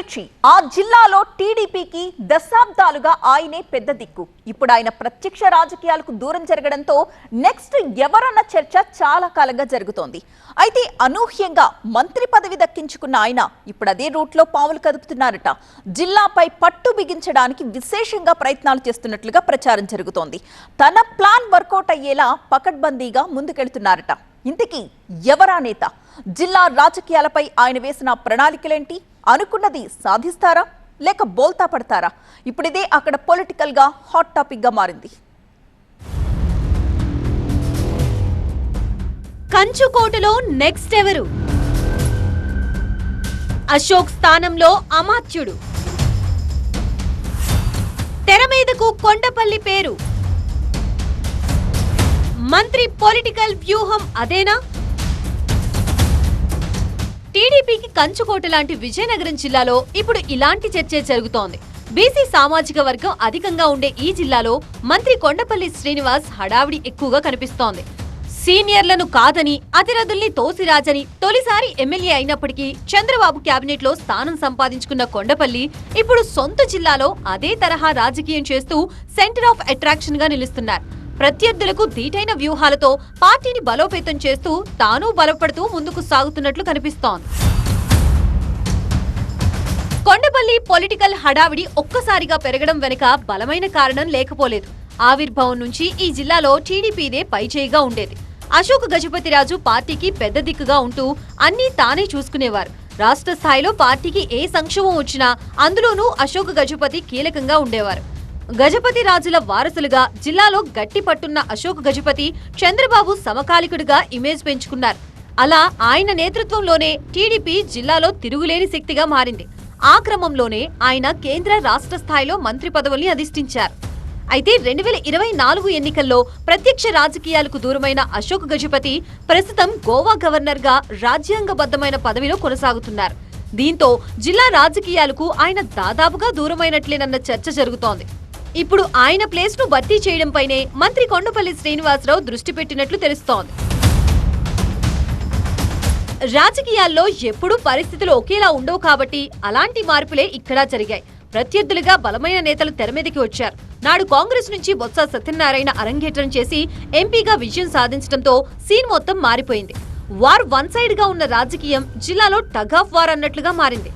నుంచి ఆ జిల్లాలో టీడీపీకి దశాబ్దాలుగా ఆయనే పెద్ద దిక్కు. ఇప్పుడు ఆయన ప్రత్యక్ష రాజకీయాలకు దూరం జరగడంతో నెక్స్ట్ ఎవరన్న చర్చ చాలా కాలంగా జరుగుతోంది. అయితే అనూహ్యంగా మంత్రి పదవి దక్కించుకున్న ఆయన ఇప్పుడు అదే రూట్లో పావులు కదుపుతున్నారట. జిల్లాపై పట్టు బిగించడానికి విశేషంగా ప్రయత్నాలు చేస్తున్నట్లుగా ప్రచారం జరుగుతోంది. తన ప్లాన్ వర్కౌట్ అయ్యేలా పకడ్బందీగా ముందుకెళ్తున్నారట. ఇంతకీ ఎవరా నేత? జిల్లా రాజకీయాలపై ఆయన వేసిన ప్రణాళికలేంటి? అనుకున్నది సాధిస్తారా లేక బోల్తా పడతారా? ఇప్పుడిదే అక్కడ పొలిటికల్ గా హాట్ టాపిక్ గా మారింది. కంచుకోటలో నెక్స్ట్ ఎవరు? అశోక్ స్థానంలో అమాత్యుడు. తెర మీదకు కొండపల్లి పేరు. మంత్రి పొలిటికల్ వ్యూహం అదేనా? టీడీపీకి కంచుకోట లాంటి విజయనగరం జిల్లాలో ఇప్పుడు ఇలాంటి చర్చే జరుగుతోంది. బీసీ సామాజిక వర్గం అధికంగా ఉండే ఈ జిల్లాలో మంత్రి కొండపల్లి శ్రీనివాస్ హడావిడి ఎక్కువగా కనిపిస్తోంది. సీనియర్లను కాదని అతిరథుల్ని తోసిరాజని తొలిసారి ఎమ్మెల్యే అయినప్పటికీ చంద్రబాబు కేబినెట్ లో స్థానం సంపాదించుకున్న కొండపల్లి ఇప్పుడు సొంత జిల్లాలో అదే తరహా రాజకీయం చేస్తూ సెంటర్ ఆఫ్ అట్రాక్షన్ గా నిలుస్తున్నారు. ప్రత్యర్థులకు ధీటైన వ్యూహాలతో పార్టీని బలోపేతం చేస్తూ తాను బలపడుతూ ముందుకు సాగుతున్నట్లు కనిపిస్తోంది. కొండపల్లి పొలిటికల్ హడావిడి ఒక్కసారిగా పెరగడం వెనుక బలమైన కారణం లేకపోలేదు. ఆవిర్భావం నుంచి ఈ జిల్లాలో టీడీపీదే పైచేయిగా ఉండేది. అశోక్ గజపతిరాజు పార్టీకి పెద్ద దిక్కుగా ఉంటూ అన్నీ తానే చూసుకునేవారు. రాష్ట్ర స్థాయిలో పార్టీకి ఏ సంక్షోభం వచ్చినా అందులోనూ అశోక్ గజపతి కీలకంగా ఉండేవారు. గజపతి రాజుల వారసులుగా జిల్లాలో గట్టి పట్టున్న అశోక్ గజపతి చంద్రబాబు సమకాలికుడిగా ఇమేజ్ పెంచుకున్నారు. అలా ఆయన నేతృత్వంలోనే టీడీపీ జిల్లాలో తిరుగులేని శక్తిగా మారింది. ఆ క్రమంలోనే ఆయన కేంద్ర రాష్ట్ర స్థాయిలో మంత్రి పదవుల్ని అధిష్ఠించారు. అయితే 2024 ఎన్నికల్లో ప్రత్యక్ష రాజకీయాలకు దూరమైన అశోక్ గజపతి ప్రస్తుతం గోవా గవర్నర్ గా రాజ్యాంగబద్ధమైన పదవిలో కొనసాగుతున్నారు. దీంతో జిల్లా రాజకీయాలకు ఆయన దాదాపుగా దూరమైనట్లేనన్న చర్చ జరుగుతోంది. ఇప్పుడు ఆయన ప్లేస్ ను భర్తీ చేయడంపైనే మంత్రి కొండపల్లి శ్రీనివాసరావు దృష్టి పెట్టినట్లు తెలుస్తోంది. రాజకీయాల్లో ఎప్పుడూ పరిస్థితులు ఒకేలా ఉండవు కాబట్టి అలాంటి మార్పులే ఇక్కడ జరిగాయి. ప్రత్యర్థులుగా బలమైన నేతలు తెరమీదకి వచ్చారు. నాడు కాంగ్రెస్ నుంచి బొత్స సత్యనారాయణ అరంగేట్రం చేసి ఎంపీగా విజయం సాధించడంతో సీన్ మొత్తం మారిపోయింది. వార్ వన్ సైడ్ గా ఉన్న రాజకీయం జిల్లాలో టగ్ ఆఫ్ వార్ అన్నట్లుగా మారింది.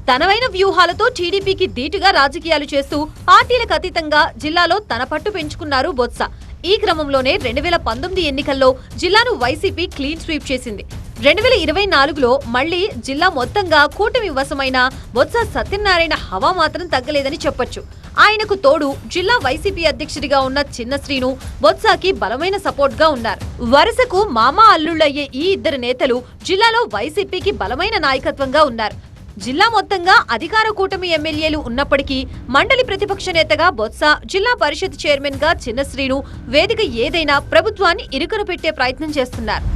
తనవైన వ్యూహాలతో టీడీపీకి ధీటుగా రాజకీయాలు చేస్తూ పార్టీలకు అతీతంగా జిల్లాలో తన పట్టు పెంచుకున్నారు బొత్స. ఈ క్రమంలోనే 2019 ఎన్నికల్లో జిల్లాను వైసీపీ క్లీన్ స్వీప్ చేసింది. 2024లో మళ్లీ జిల్లా మొత్తంగా కూటమి వశమైన బొత్స సత్యనారాయణ హవా మాత్రం తగ్గలేదని చెప్పొచ్చు. ఆయనకు తోడు జిల్లా వైసీపీ అధ్యక్షుడిగా ఉన్న చిన్న శ్రీను బొత్సకి బలమైన సపోర్ట్ గా ఉన్నారు. వరుసకు మామా అల్లుళ్లయ్యే ఈ ఇద్దరు నేతలు జిల్లాలో వైసీపీకి బలమైన నాయకత్వంగా ఉన్నారు. జిల్లా మొత్తంగా అధికార కూటమి ఎమ్మెల్యేలు ఉన్నప్పటికీ మండలి ప్రతిపక్ష నేతగా బొత్స, జిల్లా పరిషత్ చైర్మన్ గా చిన్న శ్రీను వేదిక ఏదైనా ప్రభుత్వాన్ని ఇరుకున పెట్టే ప్రయత్నం చేస్తున్నారు.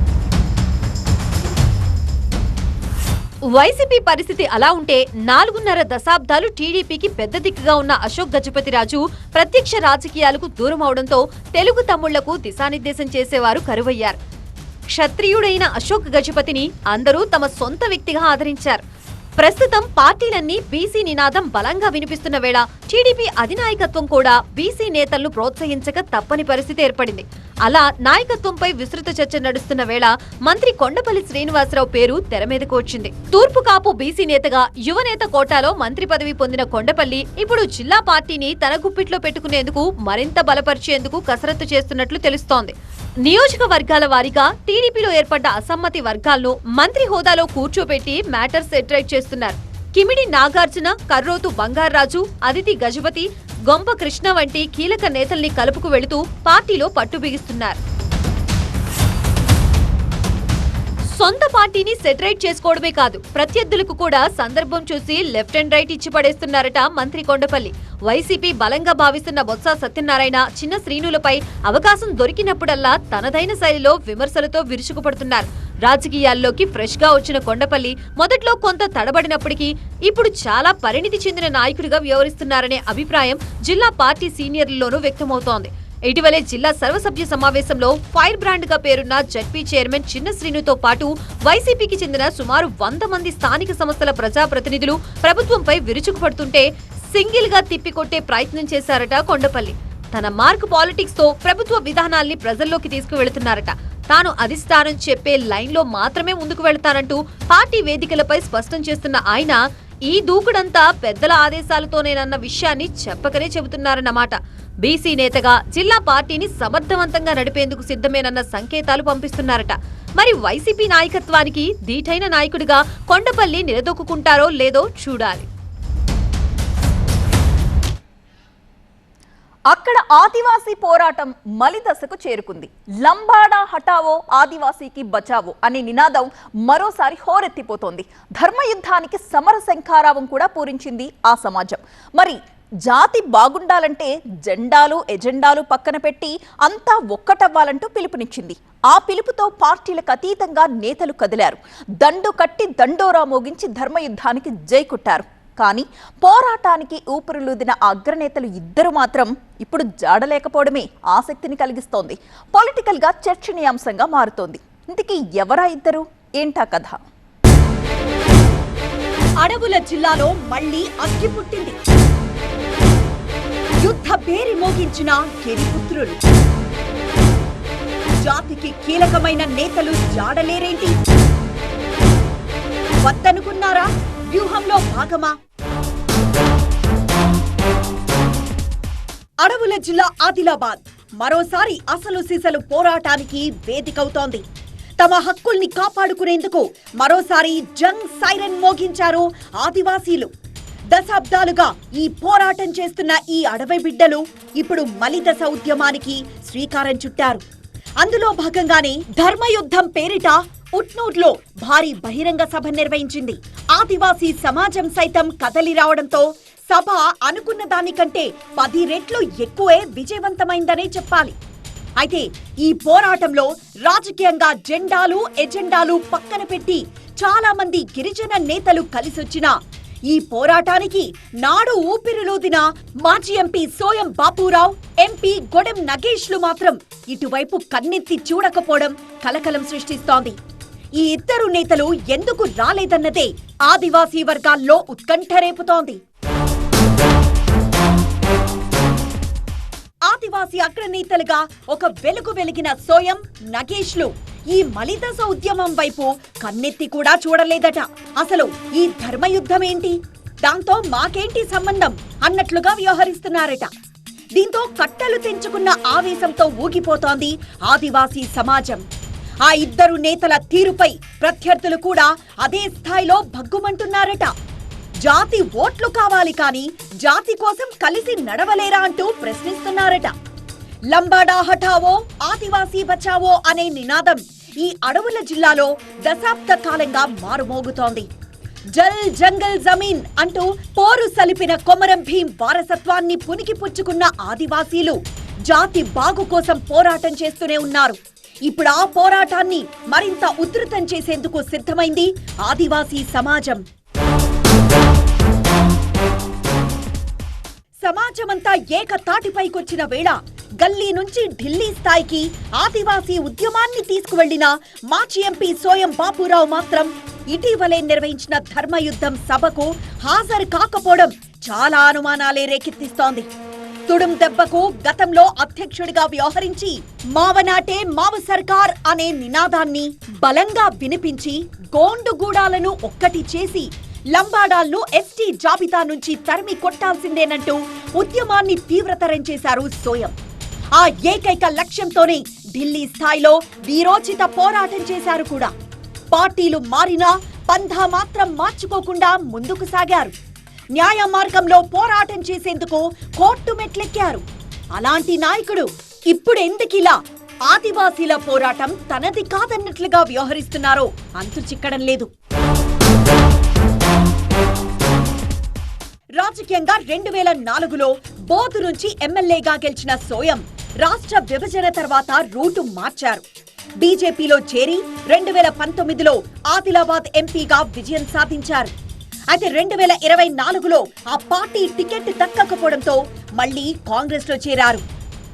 వైసీపీ పరిస్థితి అలా ఉంటే 4.5 దశాబ్దాలు టీడీపీకి పెద్ద దిక్కుగా ఉన్న అశోక్ గజపతిరాజు ప్రత్యక్ష రాజకీయాలకు దూరం అవడంతో తెలుగు తమ్ముళ్లకు దిశానిర్దేశం చేసేవారు కరువయ్యారు. క్షత్రియుడైన అశోక్ గజపతిని అందరూ తమ సొంత వ్యక్తిగా ఆదరించారు. ప్రస్తుతం పార్టీలన్నీ బీసీ నినాదం బలంగా వినిపిస్తున్న వేళ టీడీపీ అధినాయకత్వం కూడా బీసీ నేతలను ప్రోత్సహించక తప్పని పరిస్థితి ఏర్పడింది. అలా నాయకత్వంపై విస్తృత చర్చ నడుస్తున్న వేళ మంత్రి కొండపల్లి శ్రీనివాసరావు పేరు తెరమీదకు వచ్చింది. తూర్పు కాపు బీసీ నేతగా యువనేత కోటాలో మంత్రి పదవి పొందిన కొండపల్లి ఇప్పుడు జిల్లా పార్టీని తన గుప్పిట్లో పెట్టుకునేందుకు మరింత బలపరిచేందుకు కసరత్తు చేస్తున్నట్లు తెలుస్తోంది. నియోజకవర్గాల వారీగా టీడీపీలో ఏర్పడ్డ అసమ్మతి వర్గాలను మంత్రి హోదాలో కూర్చోబెట్టి మ్యాటర్ సెటిల్ చేస్తున్నారు. కిమిడి నాగార్జున, కర్రోతు బంగారాజు, అదితి గజపతి, గొంప కృష్ణ వంటి కీలక నేతల్ని కలుపుకు వెళుతూ పార్టీలో పట్టు బిగిస్తున్నారు. సొంత పార్టీని సెటరేట్ చేసుకోవడమే కాదు, ప్రత్యర్థులకు కూడా సందర్భం చూసి లెఫ్ట్ అండ్ రైట్ ఇచ్చి పడేస్తున్నారట మంత్రి కొండపల్లి. వైసీపీ బలంగా భావిస్తున్న బొత్స సత్యనారాయణ, చిన్న శ్రీనులపై అవకాశం దొరికినప్పుడల్లా తనదైన శైలిలో విమర్శలతో విరుచుకుపడుతున్నారు. రాజకీయాల్లోకి ఫ్రెష్ గా వచ్చిన కొండపల్లి మొదట్లో కొంత తడబడినప్పటికీ ఇప్పుడు చాలా పరిణితి చెందిన నాయకుడిగా వ్యవహరిస్తున్నారనే అభిప్రాయం జిల్లా పార్టీ సీనియర్లలోనూ వ్యక్తమవుతోంది. ఇటీవలే జిల్లా సర్వసభ్య సమావేశంలో ఫైర్ బ్రాండ్ గా పేరున్న జడ్పీ చైర్మన్ చిన్న శ్రీనుతో పాటు వైసీపీకి చెందిన సుమారు 100 మంది స్థానిక సంస్థల ప్రజాప్రతినిధులు ప్రభుత్వంపై విరుచుకుపడుతుంటే సింగిల్ గా తిప్పికొట్టే ప్రయత్నం చేశారట కొండపల్లి. తన మార్క్ పాలిటిక్స్ తో ప్రభుత్వ విధానాల్ని ప్రజల్లోకి తీసుకువెళుతున్నారట. తాను అధిష్టానం చెప్పే లైన్ లో మాత్రమే ముందుకు వెళతానంటూ పార్టీ వేదికలపై స్పష్టం చేస్తున్న ఆయన ఈ దూకుడంతా పెద్దల ఆదేశాలతోనేనన్న విషయాన్ని చెప్పకనే చెబుతున్నారన్నమాట. బీసీ నేతగా జిల్లా పార్టీని సమర్థవంతంగా నడిపేందుకు సిద్ధమేనన్న సంకేతాలు పంపిస్తున్నారట. మరి వైసీపీ నాయకత్వానికి ధీటైన నాయకుడిగా కొండపల్లి నిలదొక్కుంటారో లేదో చూడాలి. అక్కడ ఆదివాసీ పోరాటం మలిదశకు చేరుకుంది. లంబాడా హటావో ఆదివాసీకి బచావో అనే నినాదం మరోసారి హోరెత్తిపోతోంది. ధర్మయుద్ధానికి సమర శంఖారావం కూడా పూరించింది ఆ సమాజం. మరి జాతి బాగుండాలంటే జెండాలు ఎజెండాలు పక్కన పెట్టి అంతా ఒక్కటవ్వాలంటూ పిలుపునిచ్చింది. ఆ పిలుపుతో పార్టీలకు అతీతంగా నేతలు కదిలారు. దండు కట్టి దండోరా మోగించి ధర్మయుద్ధానికి జై కొట్టారు. కానీ పోరాటానికి ఊపిరులూదిన అగ్రనేతలు ఇద్దరు మాత్రం ఇప్పుడు జాడలేకపోవడమే ఆసక్తిని కలిగిస్తోంది. పొలిటికల్ గా చర్చనీయాంశంగా మారుతోంది. ఇంతకీ ఎవరా ఇద్దరు, ఏంటా కథ? అడవుల జిల్లాలో మళ్లీ అగ్గి పుట్టింది. యుద్ధ పేరి మోగించిన గిరిపుత్రులు. జాతికి కీలకమైన నేతలు జాడలేరేంటి? వద్దనుకున్నారా? వ్యూహంలో భాగమా? అడవుల జిల్లా ఆదిలాబాద్ మరోసారి అసలు సిసలు పోరాటానికి వేదికవుతోంది. తమ హక్కుల్ని కాపాడుకునేందుకు మరోసారి జంగ్ సైరన్ మోగించారు ఆదివాసీలు. దశాబ్దాలుగా ఈ పోరాటం చేస్తున్న ఈ అడవి బిడ్డలు ఇప్పుడు మలిదశ ఉద్యమానికి శ్రీకారం చుట్టారు. అందులో భాగంగానే ధర్మయుద్ధం పేరిట ఉట్నూర్లో భారీ బహిరంగ సభ నిర్వహించింది. ఆదివాసీ సమాజం సైతం కదలి రావడంతో సభ అనుకున్న దానికంటే 10 రెట్లు ఎక్కువే విజయవంతమైందనే చెప్పాలి. అయితే ఈ పోరాటంలో రాజకీయంగా జెండాలు ఎజెండాలు పక్కన పెట్టి చాలా మంది గిరిజన నేతలు కలిసొచ్చినా ఈ పోరాటానికి నాడు ఊపిరిలూదిన మాజీ ఎంపీ సోయం బాపురావు, ఎంపీ గొడెం నగేష్లు మాత్రం ఇటువైపు కన్నెత్తి చూడకపోవడం కలకలం సృష్టిస్తోంది. ఈ ఇద్దరు నేతలు ఎందుకు రాలేదన్నదే ఆదివాసీ వర్గాల్లో ఉత్కంఠ రేపుతోంది. ఆదివాసీ అగ్రనేతలుగా ఒక వెలుగు వెలిగిన సోయం, నగేష్లు ఈ మలిదశ ఉద్యమం వైపు కన్నెత్తి కూడా చూడలేదట. అసలు ఈ ధర్మయుద్ధం ఏంటి, దాంతో మాకేంటి సంబంధం అన్నట్లుగా వ్యవహరిస్తున్నారట. దీంతో కట్టలు తెంచుకున్న ఆవేశంతో ఊగిపోతోంది ఆదివాసీ సమాజం. ఆ ఇద్దరు నేతల తీరుపై ప్రత్యర్థులు కూడా అదే స్థాయిలో భగ్గుమంటున్నారట. జాతి ఓట్లు కావాలి కానీ జాతి కోసం కలిసి నడవలేరా అంటూ ప్రశ్నిస్తున్నారట. లంబాడా హఠావో ఆదివాసీ బచావో అనే నినాదం ఈ అడవుల జిల్లాలో దశాబ్ద కాలంగా మారుమోగుతోంది. జల్ జంగల్ జమీన్ అంటూ పోరు సలిపిన కొమరం భీం వారసత్వాన్ని పుణికిపుచ్చుకున్న ఆదివాసీలు జాతి బాగు కోసం పోరాటం చేస్తూనే ఉన్నారు. ఇప్పుడు ఆ పోరాటాన్ని మరింత ఉధృతం చేసేందుకు సిద్ధమైంది ఆదివాసీ సమాజం. సమాజమంతా ఏకతాటిపైకొచ్చిన వేళ గల్లీ నుంచి ఢిల్లీ స్థాయికి ఆదివాసీ ఉద్యమాన్ని తీసుకువెళ్లిన మాజీ ఎంపీ సోయం బాపురావు మాత్రం ఇటీవలే నిర్వహించిన ధర్మయుద్ధం సభకు హాజరు కాకపోవడం చాలా అనుమానాలే రేకెత్తిస్తోంది. తుడుం దెబ్బకు గతంలో అధ్యక్షుడిగా వ్యవహరించి మావనాటే మావ సర్కార్ అనే నినాదాన్ని బలంగా వినిపించి గోండుగూడాలను ఒక్కటి చేసి లంబాడాలను ఎస్టీ జాబితా నుంచి తరిమి కొట్టాల్సిందేనంటూ ఉద్యమాన్ని తీవ్రతరం చేశారు సోయం. ఆ ఏకైక లక్ష్యంతోనే ఢిల్లీ స్థాయిలో వీరోచిత పోరాటం చేశారు కూడా. పార్టీలు మారినా పంథా మాత్రం మార్చుకోకుండా ముందుకు సాగారు. న్యాయ మార్గంలో పోరాటం చేసేందుకు కోర్టు మెట్లెక్కారు. అలాంటి నాయకుడు ఇప్పుడెందుకిలా ఆదివాసీల పోరాటం తనది కాదన్నట్లుగా వ్యవహరిస్తున్నారో అంతు చిక్కడం లేదు. రాజకీయంగా 2004లో బోధు నుంచి ఎమ్మెల్యేగా గెలిచిన సోయం రాష్ట్ర విభజన తర్వాత రూటు మార్చారు. బీజేపీలో చేరి 2019లో ఆదిలాబాద్ ఎంపీగా విజయం సాధించారు. అయితే 2024లో ఆ పార్టీ టికెట్ దక్కకపోవడంతో మళ్లీ కాంగ్రెస్ లో చేరారు.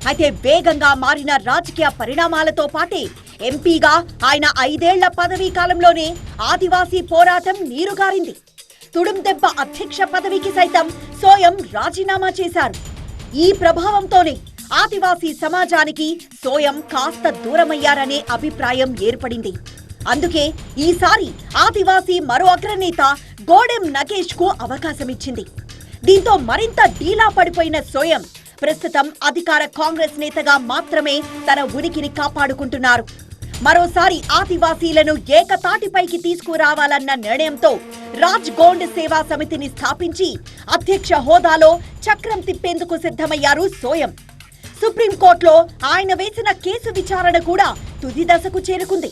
అయితే వేగంగా మారిన రాజకీయ పరిణామాలతో పాటే ఎంపీగా ఆయన 5 ఏళ్ల పదవీ కాలంలోనే ఆదివాసీ పోరాటం నీరుగారింది. తుడుందెబ్బ అధ్యక్ష పదవికి సైతం సోయం రాజీనామా చేశారు. ఈ ప్రభావంతోనే ఆదివాసీ సమాజానికి సోయం కాస్త దూరమయ్యారనే అభిప్రాయం ఏర్పడింది. అందుకే ఈసారి ఆదివాసీ మరో అగ్రనేత గోడెం నగేష్ కు అవకాశమిచ్చింది. దీంతో మరింత డీలా పడిపోయిన సోయం ప్రస్తుతం అధికార కాంగ్రెస్ నేతగా మాత్రమే తన ఉనికిని కాపాడుకుంటున్నారు. మరోసారి ఆదివాసీలను ఏకతాటిపైకి తీసుకురావాలన్న నిర్ణయంతో రాజ్ గోండ్ సేవా సమితిని స్థాపించి అధ్యక్ష హోదాలో చక్రం తిప్పేందుకు సిద్ధమయ్యారు సోయం. సుప్రీంకోర్టులో ఆయన వేసిన కేసు విచారణ కూడా తుది దశకు చేరుకుంది.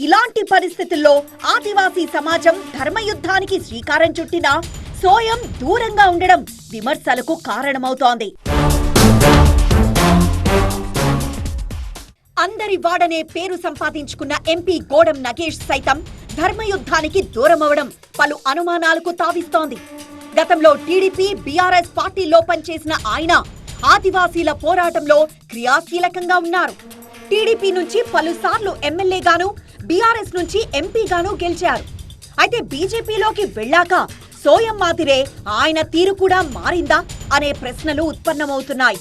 ఇలాంటి పరిస్థితుల్లో ఆదివాసీ సమాజం ధర్మయుద్ధానికి శ్రీకారం చుట్టినా సోయం దూరంగా ఉండడం విమర్శలకు కారణమవుతోంది. అందరి వాడనే పేరు సంపాదించుకున్న ఎంపీ గోడెం నగేష్ సైతం ధర్మయుద్ధానికి దూరమవడం పలు అనుమానాలకు తావిస్తోంది. గతంలో టీడీపీ, బీఆర్ఎస్ పార్టీలో పనిచేసిన ఆయన ఆదివాసీల పోరాటంలో క్రియాశీలకంగా ఉన్నారు. టీడీపీ నుంచి పలుసార్లు ఎమ్మెల్యేగాను, బీఆర్ఎస్ నుంచి ఎంపీగాను గెలిచారు. అయితే బీజేపీలోకి వెళ్లాక సోయం మాదిరే ఆయన తీరు కూడా మారిందా అనే ప్రశ్నలు ఉత్పన్నమవుతున్నాయి.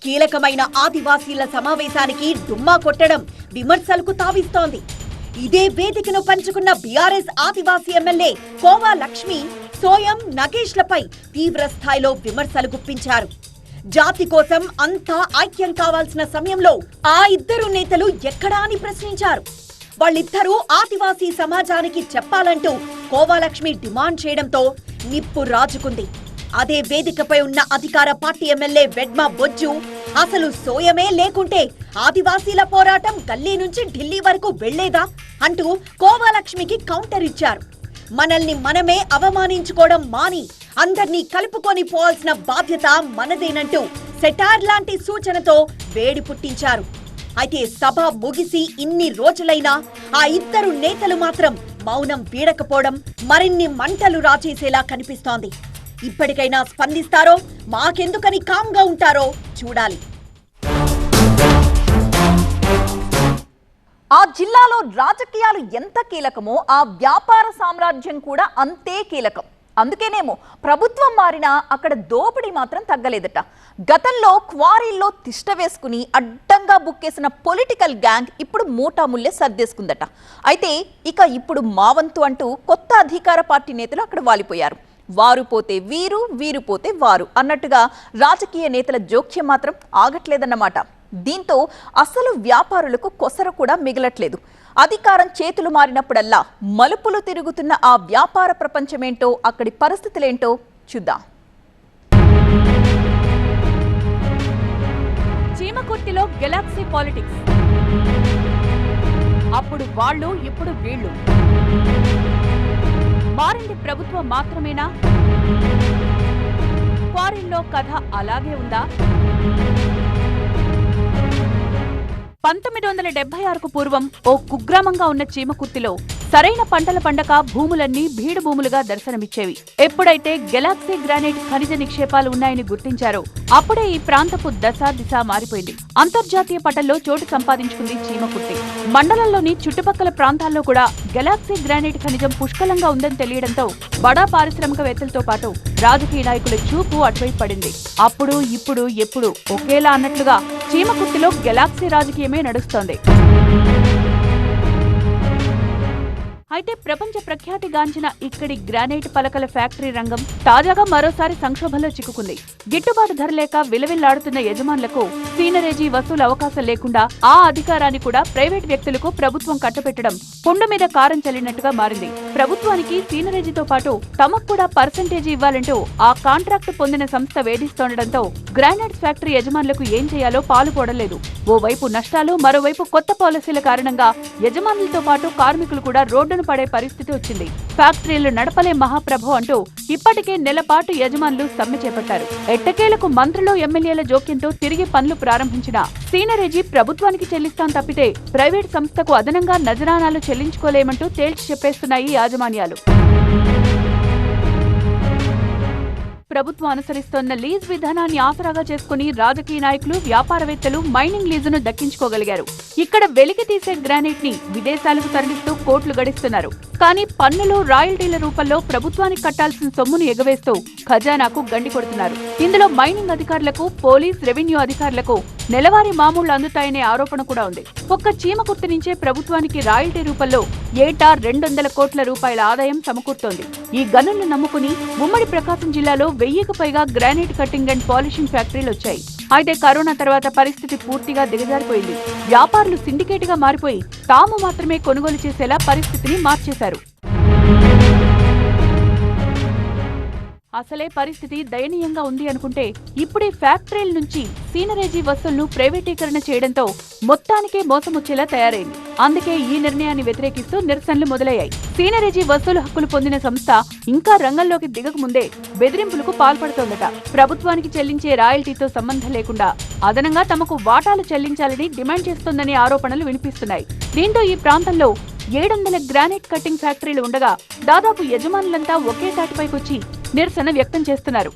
కీలకమైన ఆదివాసీల సమావేశానికి డుమ్మా కొట్టడం విమర్శలకు తావిస్తోంది. ఇదే వేదికను పంచుకున్న బీఆర్ఎస్ ఆదివాసీ ఎమ్మెల్యే కోవా లక్ష్మి సోయం, నగేష్లపై తీవ్ర స్థాయిలో విమర్శలు గుప్పించారు. జాతి కోసం అంతా ఐక్యం కావాల్సిన సమయంలో ఆ ఇద్దరు నేతలు ఎక్కడా అని ప్రశ్నించారు. వాళ్ళిద్దరూ ఆదివాసీ సమాజానికి చెప్పాలంటూ కోవాలక్ష్మి డిమాండ్ చేయడంతో నిప్పు రాజుకుంది. అదే వేదికపై ఉన్న అధికార పార్టీ ఎమ్మెల్యే వెడ్మా బొజ్జు అసలు సోయమే లేకుంటే ఆదివాసీల పోరాటం గల్లీ నుంచి ఢిల్లీ వరకు వెళ్లేదా అంటూ కోవాలక్ష్మికి కౌంటర్ ఇచ్చారు. మనల్ని మనమే అవమానించుకోవడం మాని అందర్నీ కలుపుకొని పోవాల్సిన బాధ్యత మనదేనంటూ సెటార్ లాంటి సూచనతో వేడి పుట్టించారు. అయితే సభ ముగిసి ఇన్ని రోజులైనా ఆ ఇద్దరు నేతలు మాత్రం మౌనం వీడకపోవడం మరిన్ని మంటలు రాచేసేలా కనిపిస్తోంది. ఇప్పటికైనా స్పందిస్తారో, మాకెందుకని కామ్గా ఉంటారో చూడాలి. ఆ జిల్లాలో రాజకీయాలు ఎంత కీలకమో ఆ వ్యాపార సామ్రాజ్యం కూడా అంతే కీలకం. అందుకేనేమో ప్రభుత్వం మారినా అక్కడ దోపిడీ మాత్రం తగ్గలేదట. గతంలో క్వారీల్లో తిష్ట వేసుకుని అడ్డంగా బుక్కేసిన పొలిటికల్ గ్యాంగ్ ఇప్పుడు మూటాముల్లే సర్దేసుకుందట. అయితే ఇప్పుడు మావంతు అంటూ కొత్త అధికార పార్టీ నేతలు అక్కడ వాలిపోయారు. వారు పోతే వీరు, వీరు పోతే వారు అన్నట్టుగా రాజకీయ నేతల జోక్యం మాత్రం ఆగట్లేదన్నమాట. దీంతో అసలు వ్యాపారులకు కొసర కూడా మిగలట్లేదు. అధికారం చేతులు మారినప్పుడల్లా మలుపులు తిరుగుతున్న ఆ వ్యాపార ప్రపంచమేంటో, అక్కడి పరిస్థితులేంటో చూద్దాం. చీమకుర్తిలో గెలాక్సీ పాలిటిక్స్. అప్పుడు వాళ్ళు, ఇప్పుడు వీళ్ళు. మారింది ప్రభుత్వం మాత్రమేనా? క్వారీల్లో కథ అలాగే ఉందా? 1976కు పూర్వం ఓ కుగ్రామంగా ఉన్న చీమకుర్తిలో సరైన పంటల పండక భూములన్నీ బీడు భూములుగా దర్శనమిచ్చేవి. ఎప్పుడైతే గెలాక్సీ గ్రానైట్ ఖనిజ నిక్షేపాలు ఉన్నాయని గుర్తించారో అప్పుడే ఈ ప్రాంతపు దశ దిశ మారిపోయింది. అంతర్జాతీయ పటంలో చోటు సంపాదించుకుంది చీమకుర్తి. మండలంలోని చుట్టుపక్కల ప్రాంతాల్లో కూడా గెలాక్సీ గ్రానైట్ ఖనిజం పుష్కలంగా ఉందని తెలియడంతో బడా పారిశ్రామికవేత్తలతో పాటు రాజకీయ నాయకుల చూపు అటువైపు పడింది. అప్పుడు, ఇప్పుడు, ఎప్పుడు ఒకేలా అన్నట్లుగా చీమకుర్తిలో గెలాక్సీ రాజకీయమే నడుస్తోంది. అయితే ప్రపంచ ప్రఖ్యాతిగాంచిన ఇక్కడి గ్రానైట్ పలకల ఫ్యాక్టరీ రంగం తాజాగా మరోసారి సంక్షోభంలో చిక్కుకుంది. గిట్టుబాటు ధర లేక విలవిల్లాడుతున్న యజమానులకు సీనరేజీ వసూలు అవకాశం లేకుండా ఆ అధికారాన్ని కూడా ప్రైవేట్ వ్యక్తులకు ప్రభుత్వం కట్టబెట్టడం పుండు మీద కారం చల్లినట్టుగా మారింది. ప్రభుత్వానికి సీనరేజీతో పాటు తమకు కూడా పర్సెంటేజీ ఇవ్వాలంటూ ఆ కాంట్రాక్టు పొందిన సంస్థ వేధిస్తుండటంతో గ్రానైట్స్ ఫ్యాక్టరీ యజమానులకు ఏం చేయాలో పాలుపోవడం. ఓవైపు నష్టాలు, మరోవైపు కొత్త పాలసీల కారణంగా యజమానులతో పాటు కార్మికులు కూడా రోడ్డు పడే పరిస్థితి వచ్చింది. ఫ్యాక్టరీలు నడపలే మహాప్రభు అంటూ ఇప్పటికే నెలపాటు యజమానులు సమ్మె చేపట్టారు. ఎట్టకేలకు మంత్రులు, ఎమ్మెల్యేల జోక్యంతో తిరిగి పనులు ప్రారంభించిన సీనరేజీ ప్రభుత్వానికి చెల్లిస్తాం తప్పితే ప్రైవేట్ సంస్థకు అదనంగా నజరానాలు చెల్లించుకోలేమంటూ తేల్చి చెప్పేస్తున్నాయి యాజమాన్యాలు. ప్రభుత్వం అనుసరిస్తోన్న లీజ్ విధానాన్ని ఆసరాగా చేసుకుని రాజకీయ నాయకులు, వ్యాపారవేత్తలు మైనింగ్ లీజును దక్కించుకోగలిగారు. ఇక్కడ వెలికి తీసే గ్రానైట్ ని విదేశాలకు తరలిస్తూ కోట్లు గడిస్తున్నారు. కానీ పన్నులు, రాయల్టీల రూపంలో ప్రభుత్వానికి కట్టాల్సిన సొమ్మును ఎగవేస్తూ ఖజానాకు గండి కొడుతున్నారు. ఇందులో మైనింగ్ అధికారులకు, పోలీస్, రెవెన్యూ అధికారులకు నెలవారీ మామూళ్లు అందుతాయనే ఆరోపణ కూడా ఉంది. ఒక్క చీమకుర్తి నుంచే ప్రభుత్వానికి రాయల్టీ రూపంలో ఏటా 200 కోట్ల రూపాయల ఆదాయం సమకూరుతోంది. ఈ గనులను నమ్ముకుని ఉమ్మడి ప్రకాశం జిల్లాలో 1000కు పైగా గ్రానైట్ కటింగ్ అండ్ పాలిషింగ్ ఫ్యాక్టరీలు వచ్చాయి. అయితే కరోనా తర్వాత పరిస్థితి పూర్తిగా దిగజారిపోయింది. వ్యాపారులు సిండికేట్ గా మారిపోయి తాము మాత్రమే కొనుగోలు చేసేలా పరిస్థితిని మార్చేశారు. అసలే పరిస్థితి దయనీయంగా ఉంది అనుకుంటే ఇప్పుడే ఫ్యాక్టరీల నుంచి సీనరేజీ వసూళ్లను ప్రైవేటీకరణ చేయడంతో మొత్తానికే మోసమొచ్చేలా తయారైంది. అందుకే ఈ నిర్ణయాన్ని వ్యతిరేకిస్తూ నిరసనలు మొదలయ్యాయి. సీనరేజీ వసూలు హక్కులు పొందిన సంస్థ ఇంకా రంగంలోకి దిగక ముందే బెదిరింపులకు పాల్పడుతోందట. ప్రభుత్వానికి చెల్లించే రాయల్టీతో సంబంధం లేకుండా అదనంగా తమకు వాటాలు చెల్లించాలని డిమాండ్ చేస్తోందనే ఆరోపణలు వినిపిస్తున్నాయి. దీంతో ఈ ప్రాంతంలో 700 గ్రానైట్ కటింగ్ ఫ్యాక్టరీలు ఉండగా దాదాపు యజమానులంతా ఒకే తాటిపైకొచ్చి నిరసన వ్యక్తం చేస్తున్నారు.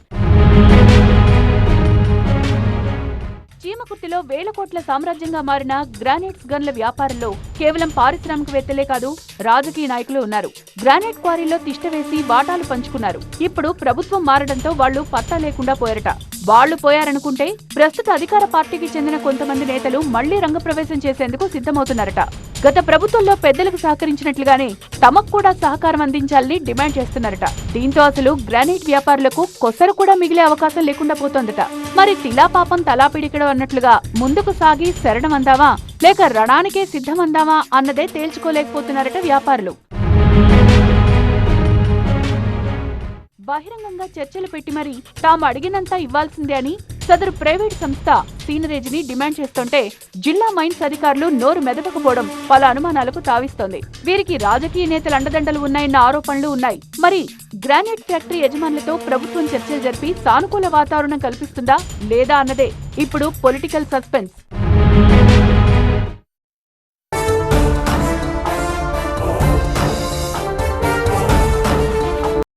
చీమకుర్తిలో 1000 కోట్ల సామ్రాజ్యంగా మారిన గ్రానైట్స్ గన్ల వ్యాపారంలో కేవలం పారిశ్రామికవేత్తలే కాదు, రాజకీయ నాయకులు ఉన్నారు. గ్రానైట్ క్వారీలో తిష్టవేసి వాటాలు పంచుకున్నారు. ఇప్పుడు ప్రభుత్వం మారడంతో వాళ్లు పత్తా లేకుండా పోయారట. వాళ్లు పోయారనుకుంటే ప్రస్తుత అధికార పార్టీకి చెందిన కొంతమంది నేతలు మళ్లీ రంగప్రవేశం చేసేందుకు సిద్ధమవుతున్నారట. గత ప్రభుత్వంలో పెద్దలకు సహకరించినట్లుగానే తమకు కూడా సహకారం అందించాలని డిమాండ్ చేస్తున్నారట. దీంతో అసలు గ్రానైట్ వ్యాపారులకు కొసరు కూడా మిగిలే అవకాశం లేకుండా పోతోందట. మరి తిలా పాపం తలా పిడికడం అన్నట్లుగా ముందుకు సాగి శరణమందామా లేక రణానికే సిద్ధమందామా అన్నదే తేల్చుకోలేకపోతున్నారట వ్యాపారులు. బహిరంగంగా చర్చలు పెట్టి మరీ తాము అడిగినంతా ఇవ్వాల్సిందే అని సదరు ప్రైవేట్ సంస్థ సీనరేజీని డిమాండ్ చేస్తుంటే జిల్లా మైన్స్ అధికారులు నోరు మెదపకపోవడం పలు అనుమానాలకు తావిస్తోంది. వీరికి రాజకీయ నేతల అండదండలు ఉన్నాయన్న ఆరోపణలు ఉన్నాయి. మరి గ్రానైట్ ఫ్యాక్టరీ యజమానులతో ప్రభుత్వం చర్చలు జరిపి సానుకూల వాతావరణం కల్పిస్తుందా లేదా అన్నదే ఇప్పుడు పొలిటికల్ సస్పెన్స్.